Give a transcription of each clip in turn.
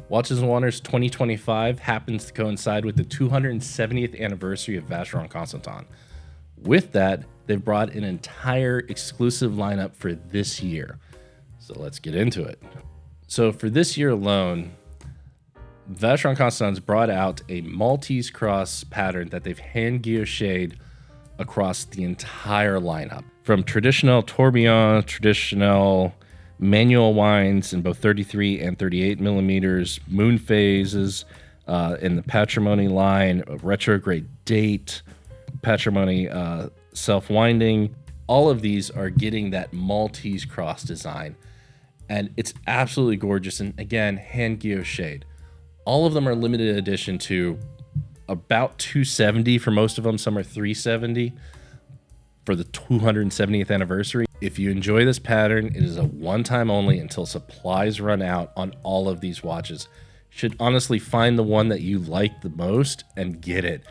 Watches and Wonders 2025 happens to coincide with the 270th anniversary of Vacheron Constantin. With that, they've brought an entire exclusive lineup for this year. So let's get into it. So for this year alone, Vacheron Constantin's brought out a Maltese Cross pattern that they've hand guilloched across the entire lineup. From traditional tourbillon, traditional manual winds in both 33 and 38 millimeters, moon phases in the patrimony line, a retrograde date, patrimony self-winding. All of these are getting that Maltese Cross design, and it's absolutely gorgeous. And again, hand guilloched. All of them are limited edition to about 270 for most of them. Some are 370 for the 270th anniversary. If you enjoy this pattern, it is a one-time only until supplies run out on all of these watches. You should honestly find the one that you like the most and get it,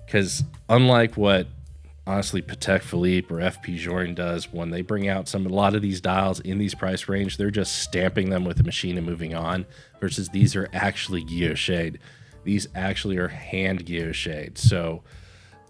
because unlike what honestly Patek Philippe or FP Journe does when they bring out a lot of these dials in these price range, they're just stamping them with a machine and moving on, versus these are actually guilloched. These actually are hand guilloched. So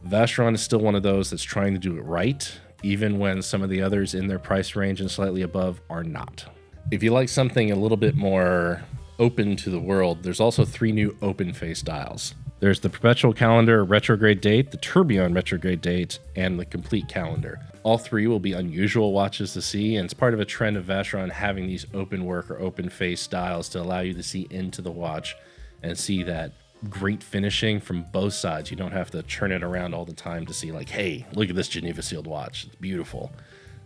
Vacheron is still one of those that's trying to do it right, even when some of the others in their price range and slightly above are not. If you like something a little bit more open to the world, there's also 3 new open face dials. There's the Perpetual Calendar retrograde date, the Tourbillon retrograde date, and the Complete Calendar. All 3 will be unusual watches to see, and it's part of a trend of Vacheron having these open work or open face dials to allow you to see into the watch and see that great finishing from both sides. You don't have to turn it around all the time to see like, hey, look at this Geneva sealed watch. It's beautiful.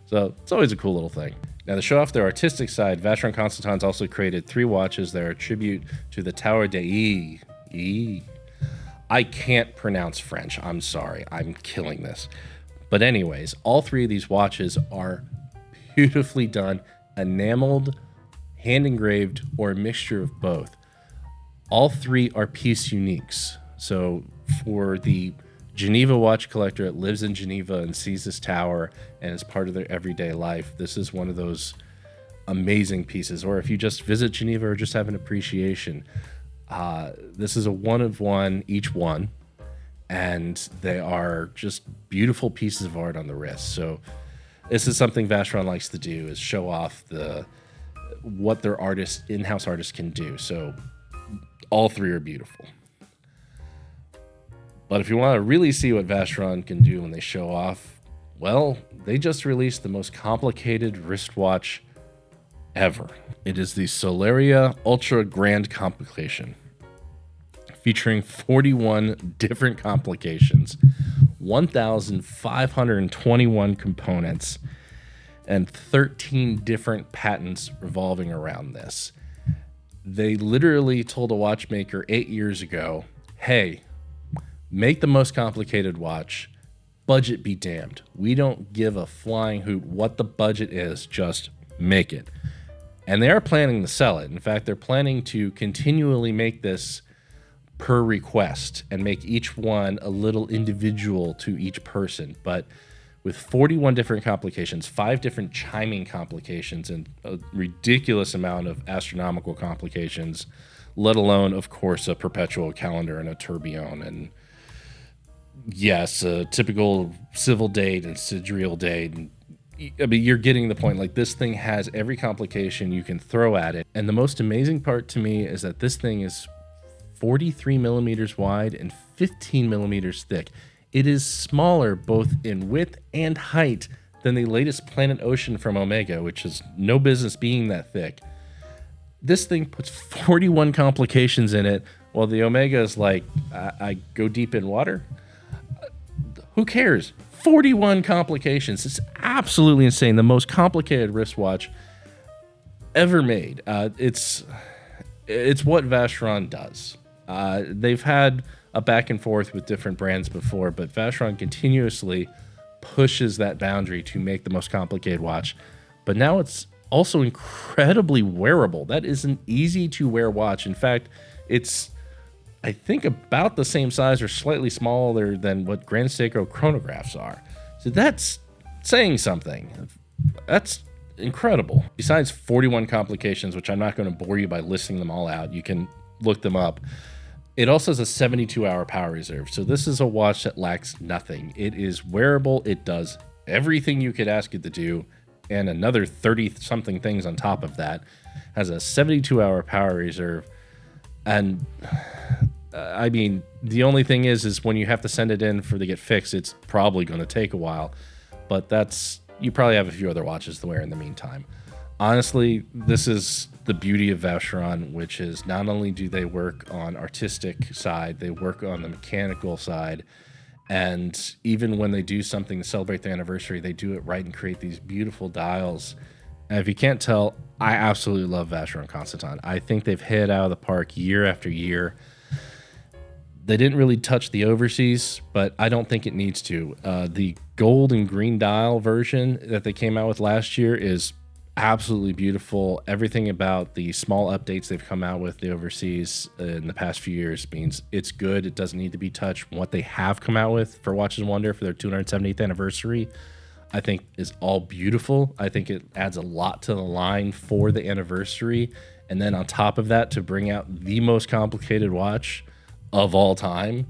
So it's always a cool little thing. Now, to show off their artistic side, Vacheron Constantin's also created 3 watches that are a tribute to the Tower de I can't pronounce French. I'm sorry. I'm killing this. But anyways, all 3 of these watches are beautifully done, enameled, hand engraved, or a mixture of both. All 3 are piece uniques. So for the Geneva watch collector that lives in Geneva and sees this tower and is part of their everyday life, this is one of those amazing pieces. Or if you just visit Geneva or just have an appreciation, this is a one of one each one, and they are just beautiful pieces of art on the wrist. So this is something Vacheron likes to do, is show off what their in-house artists can do. So all 3 are beautiful. But if you want to really see what Vacheron can do when they show off, well, they just released the most complicated wristwatch ever. It is the Solaria Ultra Grand Complication, featuring 41 different complications, 1,521 components, and 13 different patents revolving around this. They literally told a watchmaker 8 years ago, hey, make the most complicated watch, budget be damned. We don't give a flying hoot what the budget is, just make it. And they are planning to sell it. In fact, they're planning to continually make this per request and make each one a little individual to each person. But with 41 different complications, 5 different chiming complications, and a ridiculous amount of astronomical complications, let alone, of course, a perpetual calendar and a tourbillon, and yes, a typical civil date and sidereal date. And I mean, you're getting the point. Like, this thing has every complication you can throw at it. And the most amazing part to me is that this thing is 43 millimeters wide and 15 millimeters thick. It is smaller both in width and height than the latest Planet Ocean from Omega, which is no business being that thick. This thing puts 41 complications in it, while the Omega is like, I go deep in water. Who cares? 41 complications. It's absolutely insane. The most complicated wristwatch ever made. It's what Vacheron does. They've had a back and forth with different brands before, but Vacheron continuously pushes that boundary to make the most complicated watch. But now it's also incredibly wearable. That is an easy to wear watch. In fact, it's, I think, about the same size or slightly smaller than what Grand Seiko chronographs are. So that's saying something. That's incredible. Besides 41 complications, which I'm not going to bore you by listing them all out, you can look them up. It also has a 72-hour power reserve. So this is a watch that lacks nothing. It is wearable. It does everything you could ask it to do, and another 30-something things on top of that. Has a 72-hour power reserve. And I mean, the only thing is when you have to send it in to get fixed, it's probably going to take a while. But you probably have a few other watches to wear in the meantime. Honestly, this is the beauty of Vacheron, which is not only do they work on artistic side, they work on the mechanical side. And even when they do something to celebrate the anniversary, they do it right and create these beautiful dials. And if you can't tell, I absolutely love Vacheron Constantin. I think they've hit it out of the park year after year. They didn't really touch the overseas, but I don't think it needs to. The gold and green dial version that they came out with last year is absolutely beautiful. Everything about the small updates they've come out with the overseas in the past few years means it's good. It doesn't need to be touched. What they have come out with for Watches and Wonder for their 270th anniversary, I think is all beautiful. I think it adds a lot to the line for the anniversary. And then on top of that, to bring out the most complicated watch of all time,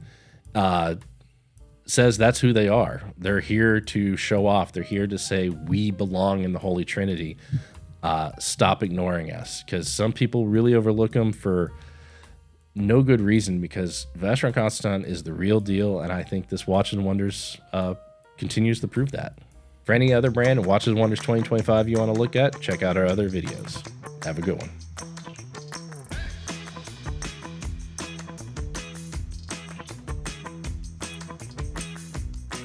says that's who they are. They're here to show off. They're here to say we belong in the Holy Trinity. Stop ignoring us, because some people really overlook them for no good reason, because Vacheron Constantin is the real deal, and I think this Watches and Wonders continues to prove that. For any other brand and Watches and Wonders 2025 you want to look at, check out our other videos. Have a good one.